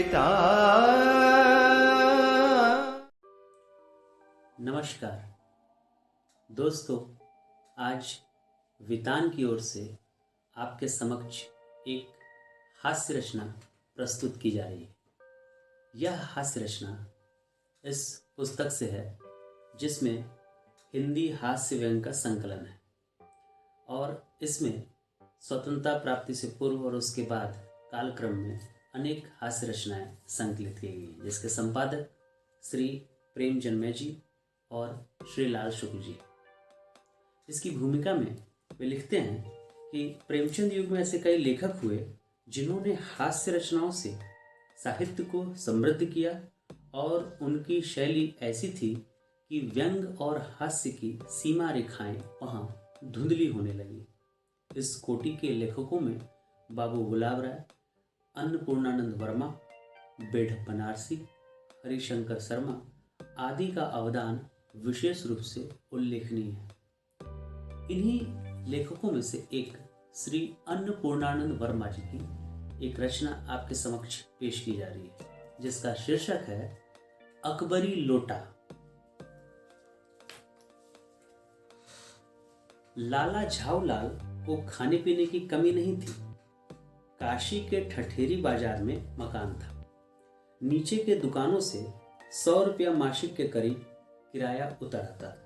पिता। नमस्कार दोस्तों, आज वितान की ओर से आपके समक्ष एक हास्य रचना प्रस्तुत की जा रही है। यह हास्य रचना इस पुस्तक से है जिसमें हिंदी हास्य व्यंग का संकलन है और इसमें स्वतंत्रता प्राप्ति से पूर्व और उसके बाद कालक्रम में अनेक हास्य रचनाएं संकलित की गई, जिसके संपादक श्री प्रेम जन्मे जी और श्री लाल शुक्ल जी। इसकी भूमिका में वे लिखते हैं कि प्रेमचंद युग में ऐसे कई लेखक हुए जिन्होंने हास्य रचनाओं से साहित्य को समृद्ध किया और उनकी शैली ऐसी थी कि व्यंग और हास्य की सीमा रेखाएं वहाँ धुंधली होने लगी। इस कोटि के लेखकों में बाबू गुलाब राय, अन्नपूर्णानंद वर्मा, बेढ़ बनारसी, हरिशंकर शर्मा आदि का अवदान विशेष रूप से उल्लेखनीय है। इन्हीं लेखकों में से एक श्री अन्नपूर्णानंद वर्मा जी की एक रचना आपके समक्ष पेश की जा रही है, जिसका शीर्षक है अकबरी लोटा। लाला झाऊलाल को खाने पीने की कमी नहीं थी। काशी के ठठेरी बाजार में मकान था। नीचे के दुकानों से 100 रुपया मासिक के करीब किराया उतर आता था।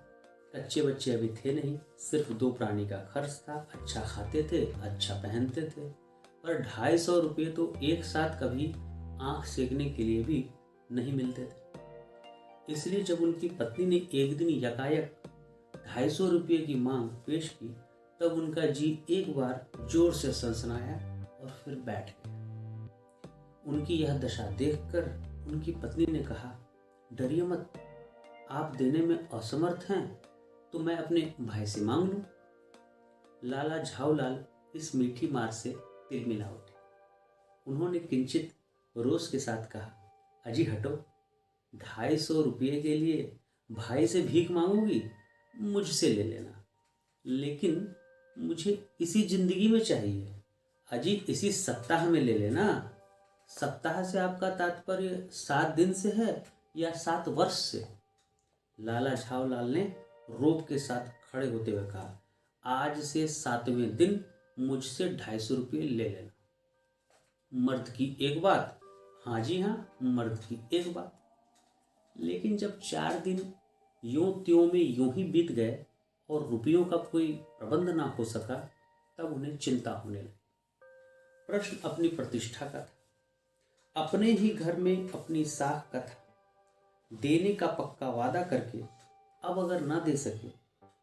कच्चे बच्चे अभी थे नहीं, सिर्फ 2 प्राणी का खर्च था। अच्छा खाते थे, अच्छा पहनते थे, पर 250 रुपये तो एक साथ कभी आंख सेकने के लिए भी नहीं मिलते थे। इसलिए जब उनकी पत्नी ने एक दिन यकायक 250 रुपये की मांग पेश की, तब उनका जी एक बार जोर से सनसनाया और फिर बैठ गया। उनकी यह दशा देखकर उनकी पत्नी ने कहा, डरिए मत, आप देने में असमर्थ हैं तो मैं अपने भाई से मांग लूं। लाला झाऊलाल इस मीठी मार से तिलमिला उठे। उन्होंने किंचित रोष के साथ कहा, अजी हटो, 250 रुपये के लिए भाई से भीख मांगोगी? मुझसे ले लेना, लेकिन मुझे इसी जिंदगी में चाहिए। अजी इसी सप्ताह में ले लेना। सप्ताह से आपका तात्पर्य 7 दिन से है या 7 वर्ष से? लाला झाऊलाल ने रोब के साथ खड़े होते हुए कहा, आज से 7वें दिन मुझसे 250 रुपये ले लेना। मर्द की एक बात, हाँ जी हाँ, मर्द की एक बात। लेकिन जब 4 दिन यूं त्यों में यूं ही बीत गए और रुपयों का कोई प्रबंध ना हो सका, तब उन्हें चिंता होने लगी। प्रश्न अपनी प्रतिष्ठा का था। अपने ही घर में अपनी साख का था। देने का पक्का वादा करके अब अगर ना दे सके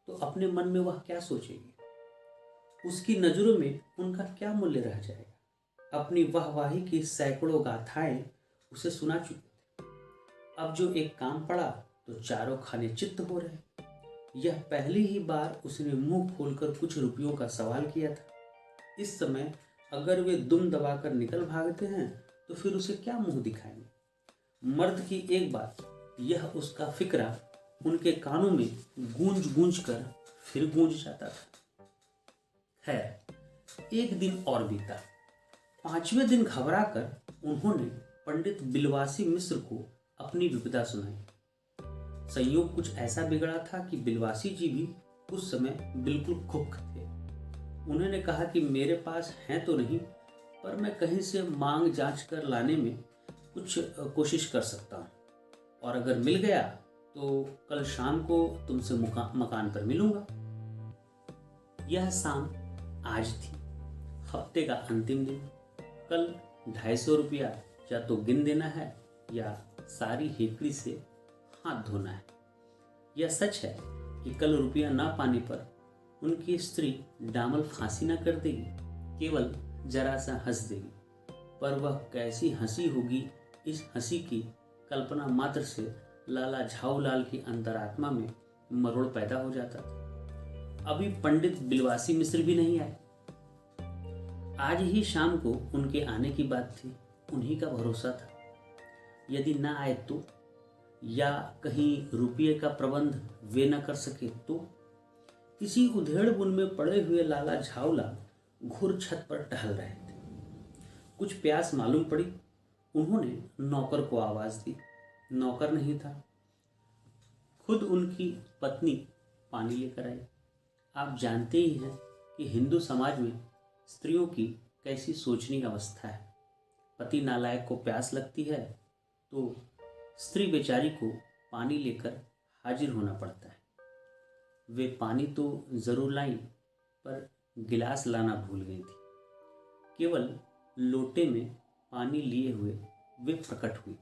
तो अपने मन में वह क्या सोचेगी? उसकी नजरों में उनका क्या मूल्य रह जाएगा? अपनी वाहवाही की सैकड़ों गाथाएं उसे सुना चुके थे। अब जो एक काम पड़ा तो चारों खाने चित्त हो रहे। यह पहली ही बार उसने मुंह खोलकर कुछ रुपयों का सवाल किया था। इस समय अगर वे दुम दबाकर निकल भागते हैं तो फिर उसे क्या मुंह दिखाएंगे? मर्द की एक बात, यह उसका फिक्रा उनके कानों में गूंज गूंज कर फिर गूंज जाता था। खैर, एक दिन और बीता। 5वें दिन घबराकर उन्होंने पंडित बिलवासी मिश्र को अपनी विपदा सुनाई। संयोग कुछ ऐसा बिगड़ा था कि बिलवासी जी भी उस समय बिल्कुल खुख्त थे। उन्होंने कहा कि मेरे पास हैं तो नहीं, पर मैं कहीं से मांग जांच कर लाने में कुछ कोशिश कर सकता हूँ, और अगर मिल गया तो कल शाम को तुमसे मकान पर मिलूंगा। यह शाम आज थी, हफ्ते का अंतिम दिन। कल 250 रुपया या तो गिन देना है या सारी हेकड़ी से हाथ धोना है। यह सच है कि कल रुपया ना पाने पर उनकी स्त्री डामल फांसी न कर देगी, केवल जरा सा हंस देगी। पर वह कैसी हंसी होगी, इस हंसी की कल्पना मात्र से लाला झाऊलाल की अंतरात्मा में मरोड़ पैदा हो जाता था। अभी पंडित बिलवासी मिश्र भी नहीं आए। आज ही शाम को उनके आने की बात थी। उन्हीं का भरोसा था। यदि ना आए तो, या कहीं रुपये का प्रबंध वे न कर सके तो? इसी उधेड़ बुन में पड़े हुए लाला झाऊलाल घुर छत पर टहल रहे थे। कुछ प्यास मालूम पड़ी। उन्होंने नौकर को आवाज दी। नौकर नहीं था, खुद उनकी पत्नी पानी लेकर आई। आप जानते ही हैं कि हिंदू समाज में स्त्रियों की कैसी सोचने की अवस्था है। पति नालायक को प्यास लगती है तो स्त्री बेचारी को पानी लेकर हाजिर होना पड़ता है। वे पानी तो जरूर लाई, पर गिलास लाना भूल गई थी। केवल लोटे में पानी लिए हुए वे प्रकट हुई।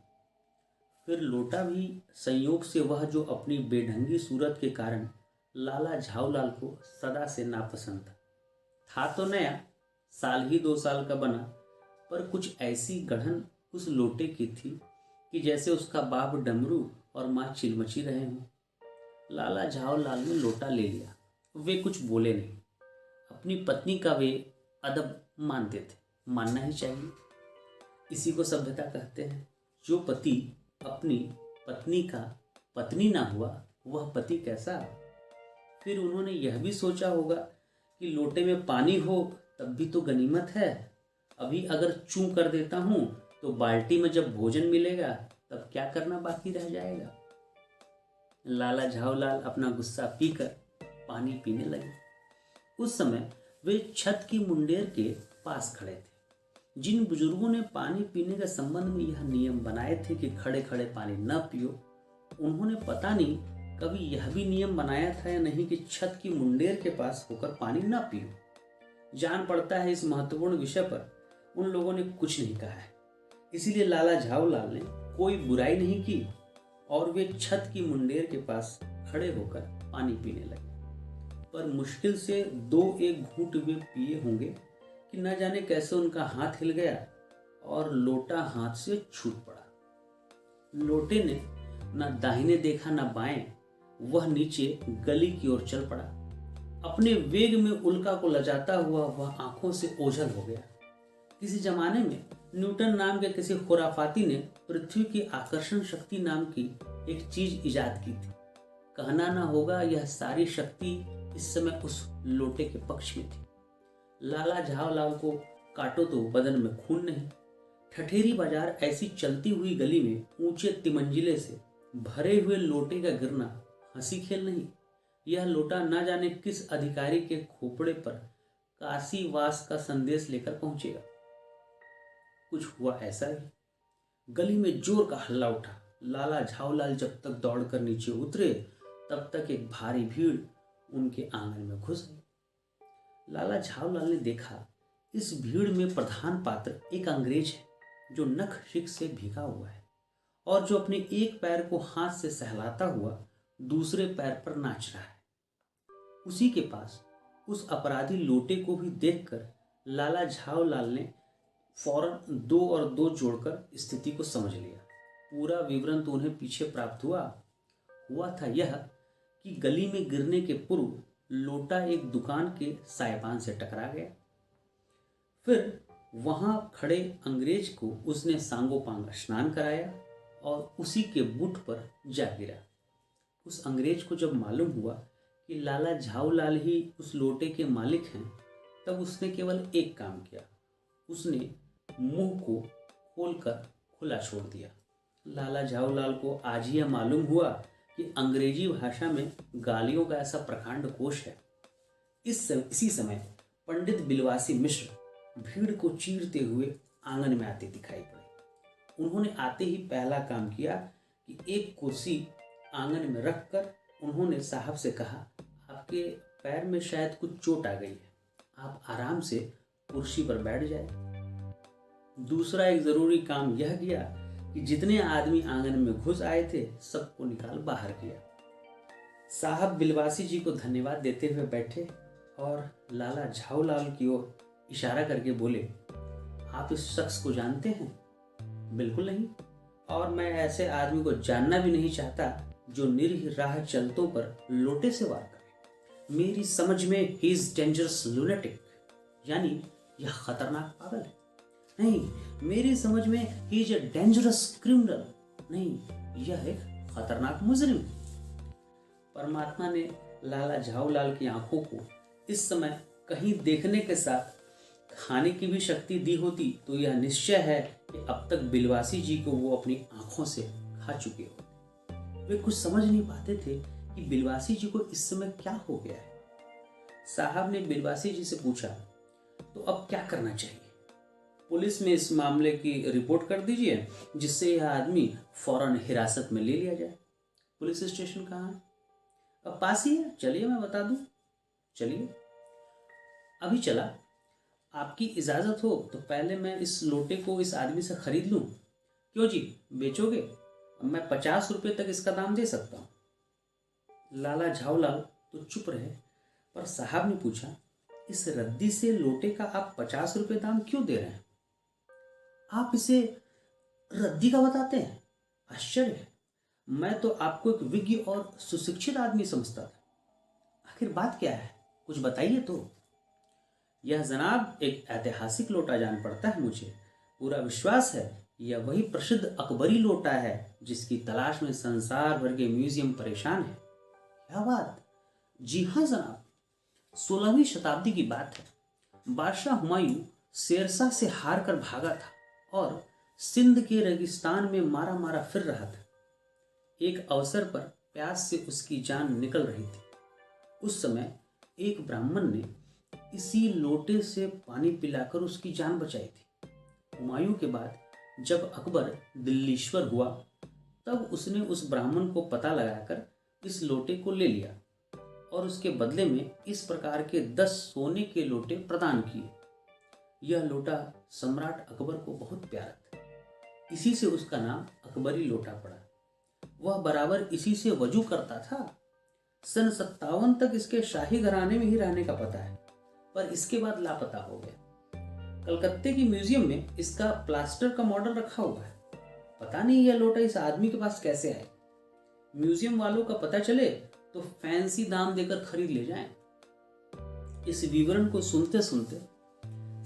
फिर लोटा भी संयोग से वह जो अपनी बेढंगी सूरत के कारण लाला झाऊलाल को सदा से नापसंद था तो नया, साल ही 2 साल का बना, पर कुछ ऐसी गढ़न उस लोटे की थी कि जैसे उसका बाप डमरू और माँ चिलमची रहे हों। लाला झाऊलाल ने लोटा ले लिया। वे कुछ बोले नहीं। अपनी पत्नी का वे अदब मानते थे, मानना ही चाहिए। इसी को सभ्यता कहते हैं। जो पति अपनी पत्नी का पत्नी ना हुआ वह पति कैसा। फिर उन्होंने यह भी सोचा होगा कि लोटे में पानी हो तब भी तो गनीमत है। अभी अगर चूं कर देता हूं तो बाल्टी में जब भोजन मिलेगा तब क्या करना बाकी रह जाएगा। लाला झाऊलाल अपना गुस्सा पीकर पानी पीने लगे। उस समय वे छत की मुंडेर के पास खड़े थे। जिन बुजुर्गों ने पानी पीने के संबंध में यह नियम बनाए थे कि खड़े खड़े पानी न पियो, उन्होंने पता नहीं कभी यह भी नियम बनाया था या नहीं कि छत की मुंडेर के पास होकर पानी न पियो। जान पड़ता है इस महत्वपूर्ण विषय पर उन लोगों ने कुछ नहीं कहा है। इसीलिए लाला झाऊलाल ने कोई बुराई नहीं की और वे छत की मुंडेर के पास खड़े होकर पानी पीने लगे। पर मुश्किल से 2-1 घूंट वे पिए होंगे कि न जाने कैसे उनका हाथ हिल गया और लोटा हाथ से छूट पड़ा। लोटे ने न दाहिने देखा न बाएं, वह नीचे गली की ओर चल पड़ा। अपने वेग में उल्का को लजाता हुआ वह आंखों से ओझल हो गया। किसी जमाने में न्यूटन नाम के किसी खुराफाती ने पृथ्वी की आकर्षण शक्ति नाम की एक चीज इजाद की थी। कहना ना होगा यह सारी शक्ति इस समय उस लोटे के पक्ष में थी। लाला झाऊलाल को काटो तो बदन में खून नहीं। ठठेरी बाजार ऐसी चलती हुई गली में ऊंचे तिमंजिले से भरे हुए लोटे का गिरना हंसी खेल नहीं। यह लोटा न जाने किस अधिकारी के खोपड़े पर काशी वास का संदेश लेकर पहुंचेगा। कुछ हुआ ऐसा ही। गली में जोर का हल्ला उठा। लाला झाऊलाल जब तक दौड़कर नीचे उतरे तब तक एक भारी भीड़ उनके आंगन में घुस गई। लाला झाऊलाल ने देखा इस भीड़ में प्रधान पात्र एक अंग्रेज है जो नख शिक से भीगा हुआ है और जो अपने एक पैर को हाथ से सहलाता हुआ दूसरे पैर पर नाच रहा है। उसी के पास उस अपराधी लोटे को भी देखकर लाला झाऊलाल ने फौरन 2 और 2 जोड़कर स्थिति को समझ लिया। पूरा विवरण तो उन्हें पीछे प्राप्त हुआ था यह कि गली में गिरने के पूर्व लोटा एक दुकान के साइबान से टकरा गया। फिर वहां खड़े अंग्रेज को उसने सांगोपांग स्नान कराया और उसी के बुट पर जा गिरा। उस अंग्रेज को जब मालूम हुआ कि लाला झाऊलाल ही उस लोटे के मालिक हैं, तब उसने केवल एक काम किया। उसने मुंह को खोलकर खुला छोड़ दिया। लाला झाऊलाल को आज ही यह मालूम हुआ कि अंग्रेजी भाषा में गालियों का ऐसा प्रकांड कोश है। इसी समय पंडित बिलवासी मिश्र भीड़ को चीरते हुए आंगन में आते दिखाई पड़े। उन्होंने आते ही पहला काम किया कि एक कुर्सी आंगन में रखकर उन्होंने साहब से कहा, आपके पैर में शायद कुछ चोट आ गई है, आप आराम से कुर्सी पर बैठ जाए। दूसरा एक जरूरी काम यह किया कि जितने आदमी आंगन में घुस आए थे सबको निकाल बाहर किया। साहब बिलवासी जी को धन्यवाद देते हुए बैठे और लाला झाऊलाल की ओर इशारा करके बोले, आप इस शख्स को जानते हैं? बिल्कुल नहीं, और मैं ऐसे आदमी को जानना भी नहीं चाहता जो निरीह राह चलतों पर लोटे से वार करे। मेरी समझ में ही इज डेंजरस लुनेटिक, यानी यह खतरनाक पागल है। नहीं, मेरी समझ में he is a dangerous criminal, नहीं, यह एक खतरनाक मुजरिम। परमात्मा ने लाला झाऊलाल की आंखों को इस समय कहीं देखने के साथ खाने की भी शक्ति दी होती तो यह निश्चय है कि अब तक बिलवासी जी को वो अपनी आंखों से खा चुके होते। वे कुछ समझ नहीं पाते थे कि बिलवासी जी को इस समय क्या हो गया है। साहब ने बिलवासी जी से पूछा, तो अब क्या करना चाहिए? पुलिस में इस मामले की रिपोर्ट कर दीजिए, जिससे यह आदमी फौरन हिरासत में ले लिया जाए। पुलिस स्टेशन कहाँ है? अब पास ही है, चलिए मैं बता दूं। चलिए। अभी चला। आपकी इजाज़त हो तो पहले मैं इस लोटे को इस आदमी से खरीद लूं। क्यों जी, बेचोगे? मैं 50 रुपये तक इसका दाम दे सकता हूँ। लाला झाऊलाल तो चुप रहे, पर साहब ने पूछा, इस रद्दी से लोटे का आप 50 रुपये दाम क्यों दे रहे हैं? आप इसे रद्दी का बताते हैं? आश्चर्य है। मैं तो आपको एक विज्ञ और सुशिक्षित आदमी समझता था। आखिर बात क्या है, कुछ बताइए तो। यह जनाब एक ऐतिहासिक लोटा जान पड़ता है मुझे। पूरा विश्वास है यह वही प्रसिद्ध अकबरी लोटा है जिसकी तलाश में संसार भर के म्यूजियम परेशान है। क्या बात? जी हाँ जनाब, 16वीं शताब्दी की बात है। बादशाह हुमायूं शेरशाह से हार कर भागा था और सिंध के रेगिस्तान में मारा मारा फिर रहा था। एक अवसर पर प्यास से उसकी जान निकल रही थी। उस समय एक ब्राह्मण ने इसी लोटे से पानी पिलाकर उसकी जान बचाई थी। हुमायूं के बाद जब अकबर दिल्लीश्वर हुआ, तब उसने उस ब्राह्मण को पता लगाकर इस लोटे को ले लिया और उसके बदले में इस प्रकार के 10 सोने के लोटे प्रदान किए। यह लोटा सम्राट अकबर को बहुत प्यारा था, इसी से उसका नाम अकबरी लोटा पड़ा। वह बराबर इसी से वजू करता था। सन 57 तक इसके शाही घराने में ही रहने का पता है, पर इसके बाद लापता हो गया। कलकत्ते की म्यूजियम में इसका प्लास्टर का मॉडल रखा हुआ है। पता नहीं यह लोटा इस आदमी के पास कैसे आए। म्यूजियम वालों का पता चले तो फैंसी दाम देकर खरीद ले जाएं। इस विवरण को सुनते सुनते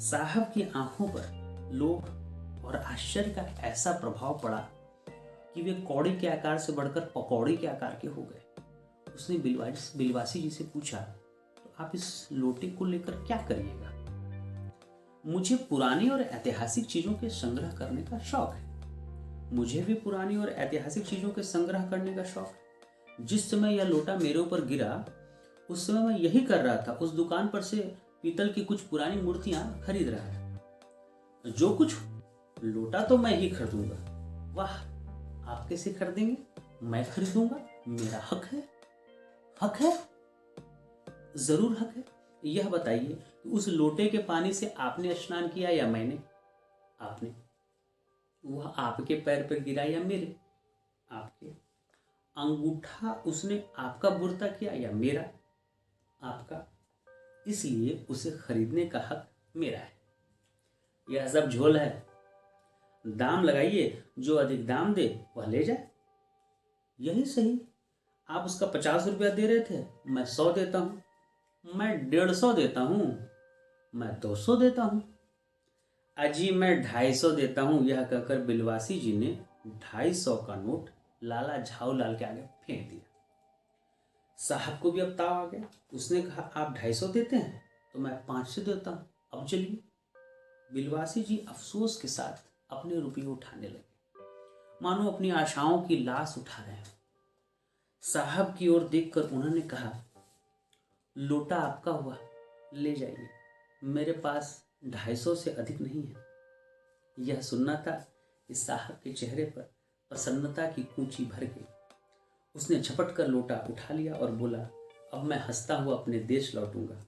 साहब की आंखों पर लोभ और आश्चर्य का ऐसा प्रभाव पड़ा कि वे कौड़ी के आकार से बढ़कर पकौड़ी के आकार के हो गए। उसने बिलवासी जी से पूछा, तो आप इस लोटे को लेकर क्या करिएगा? मुझे पुरानी और ऐतिहासिक चीजों के संग्रह करने का शौक है। मुझे भी पुरानी और ऐतिहासिक चीजों के संग्रह करने का शौक है। जिस समय यह लोटा मेरे ऊपर गिरा, उस समय मैं यही कर रहा था। उस दुकान पर से पीतल की कुछ पुरानी मूर्तियां खरीद रहा था। जो कुछ लोटा तो मैं ही खरीदूंगा। वाह, आप कैसे खरीदेंगे? मैं खरीदूंगा, मेरा हक है। हक है? जरूर हक है। यह बताइए कि उस लोटे के पानी से आपने स्नान किया या मैंने? आपने। वह आपके पैर पर गिरा या मेरे? आपके। अंगूठा उसने आपका बुरता किया या मेरा? आपका। इसलिए उसे खरीदने का हक मेरा है। यह सब झोल है। दाम लगाइए, जो अधिक दाम दे वह ले जाए। यही सही। आप उसका 50 रुपया दे रहे थे, मैं 100 देता हूं। मैं 150 देता हूं। मैं 200 देता हूं। अजी मैं 250 देता हूं। यह कहकर बिलवासी जी ने 250 का नोट लाला झाऊलाल के आगे फेंक दिया। साहब को भी अब ताव आ गया। उसने कहा, आप 250 देते हैं तो मैं 500 देता हूं। अब चलिए। बिलवासी जी अफसोस के साथ अपने रुपये उठाने लगे, मानो अपनी आशाओं की लाश उठा रहे हैं। साहब की ओर देखकर उन्होंने कहा, लोटा आपका हुआ, ले जाइए। मेरे पास 250 से अधिक नहीं है। यह सुनना था कि साहब के चेहरे पर प्रसन्नता की कूंची भर गई। उसने झपट कर लोटा उठा लिया और बोला, अब मैं हंसता हुआ अपने देश लौटूंगा।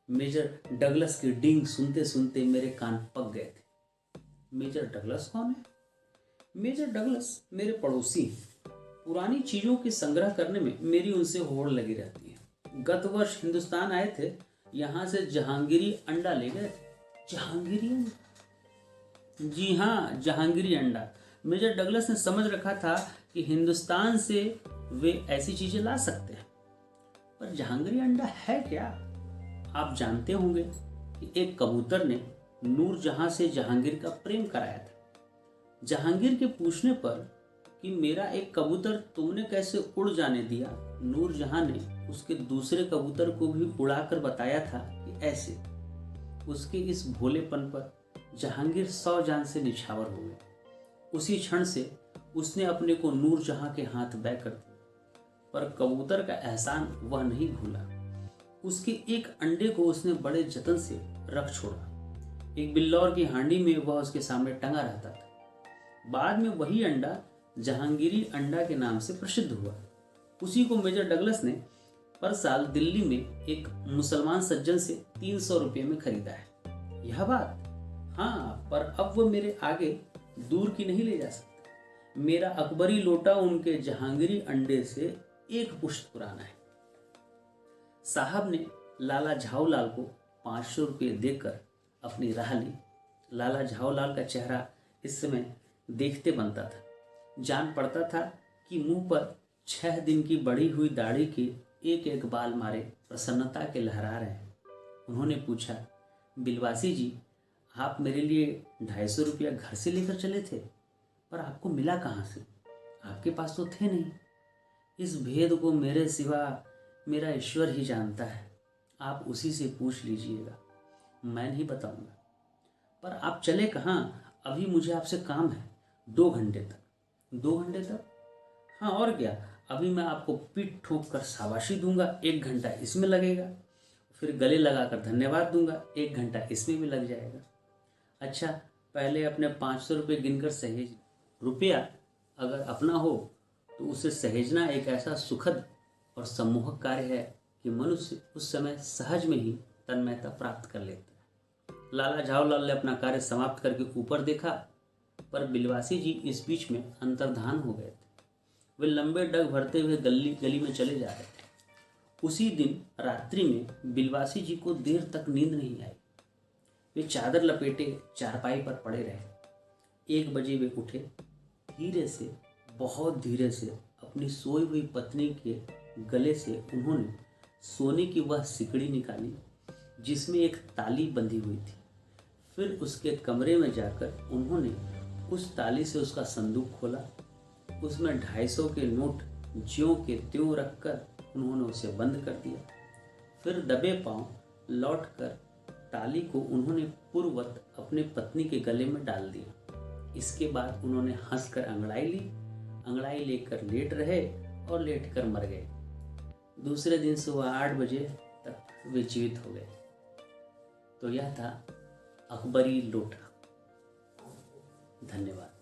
मेजर डगलस की डींग सुनते सुनते मेरे कान पक गए थे। मेजर डगलस कौन है? मेजर डगलस मेरे पड़ोसी हैं। पुरानी चीजों की संग्रह करने में मेरी उनसे होड़ लगी रहती है। गत वर्ष हिंदुस्तान आए थे, यहाँ से जहांगीरी अंडा ले गए थे। जहांगीरी अंडा? जी हाँ, जहांगीरी अंडा। मेजर डगलस ने समझ रखा था कि हिंदुस्तान से वे ऐसी चीजें ला सकते हैं, पर जहांगीरी अंडा है क्या? आप जानते होंगे कि एक कबूतर ने नूरजहां से जहांगीर का प्रेम कराया था। जहांगीर के पूछने पर कि मेरा एक कबूतर तुमने कैसे उड़ जाने दिया, नूरजहां ने उसके दूसरे कबूतर को भी उड़ाकर बताया था कि ऐसे। उसके इस भोलेपन पर जहांगीर 100 जान से निछावर हो गए। उसी क्षण से उसने अपने को नूरजहां के हाथ बैग कर दिया, पर कबूतर का एहसान वह नहीं भूला। उसके एक अंडे को उसने बड़े जतन से रख छोड़ा। एक बिल्लौर की हांडी में वह उसके सामने टंगा रहता था। बाद में वही अंडा जहांगीरी अंडा के नाम से प्रसिद्ध हुआ। उसी को मेजर डगलस ने पर साल दिल्ली में एक मुसलमान सज्जन से 300 रुपये में खरीदा है। यह बात, हाँ, पर अब वह मेरे आगे दूर की नहीं ले जा सकते। मेरा अकबरी लोटा उनके जहांगीरी अंडे से एक पुश्त पुराना है। साहब ने लाला झाऊलाल को 500 रुपये देकर अपनी राह ली। लाला झाऊलाल का चेहरा इस समय देखते बनता था। जान पड़ता था कि मुंह पर 6 दिन की बढ़ी हुई दाढ़ी के एक एक बाल मारे प्रसन्नता के लहरा रहे हैं। उन्होंने पूछा, बिलवासी जी, आप मेरे लिए 250 रुपया घर से लेकर चले थे, पर आपको मिला कहाँ से? आपके पास तो थे नहीं। इस भेद को मेरे सिवा मेरा ईश्वर ही जानता है। आप उसी से पूछ लीजिएगा, मैं नहीं बताऊंगा। पर आप चले कहाँ? अभी मुझे आपसे काम है। 2 घंटे तक। 2 घंटे तक? हाँ, और क्या। अभी मैं आपको पीठ ठोक कर शाबाशी दूंगा, 1 घंटा इसमें लगेगा। फिर गले लगाकर धन्यवाद दूंगा, 1 घंटा इसमें भी लग जाएगा। अच्छा, पहले अपने 500 रुपये गिनकर सहेज। रुपया अगर अपना हो तो उसे सहेजना एक ऐसा सुखद और सम्मोहक कार्य है कि मनुष्य उस समय सहज में ही तन्मयता प्राप्त कर लेता है। लाला झाऊलाल ने अपना कार्य समाप्त करके ऊपर देखा, पर बिलवासी जी इस बीच में अंतर्धान हो गए थे। वे लंबे डग भरते हुए गली में चले जा रहे थे। उसी दिन रात्रि में बिलवासी जी को देर तक नींद नहीं आई। वे चादर लपेटे चारपाई पर पड़े रहे। 1 बजे वे उठे। धीरे से, बहुत धीरे से अपनी सोई हुई पत्नी के गले से उन्होंने सोने की वह सिकड़ी निकाली जिसमें एक ताली बंधी हुई थी। फिर उसके कमरे में जाकर उन्होंने उस ताली से उसका संदूक खोला। उसमें 250 के नोट ज्यों के त्यों रखकर उन्होंने उसे बंद कर दिया। फिर दबे पांव लौटकर ताली को उन्होंने पूर्ववत अपने पत्नी के गले में डाल दिया। इसके बाद उन्होंने हंसकर अंगड़ाई ली। अंगड़ाई लेकर लेट रहे और लेटकर मर गए। दूसरे दिन सुबह 8 बजे तक वे जीवित हो गए। तो यह था अकबरी लोटा। धन्यवाद।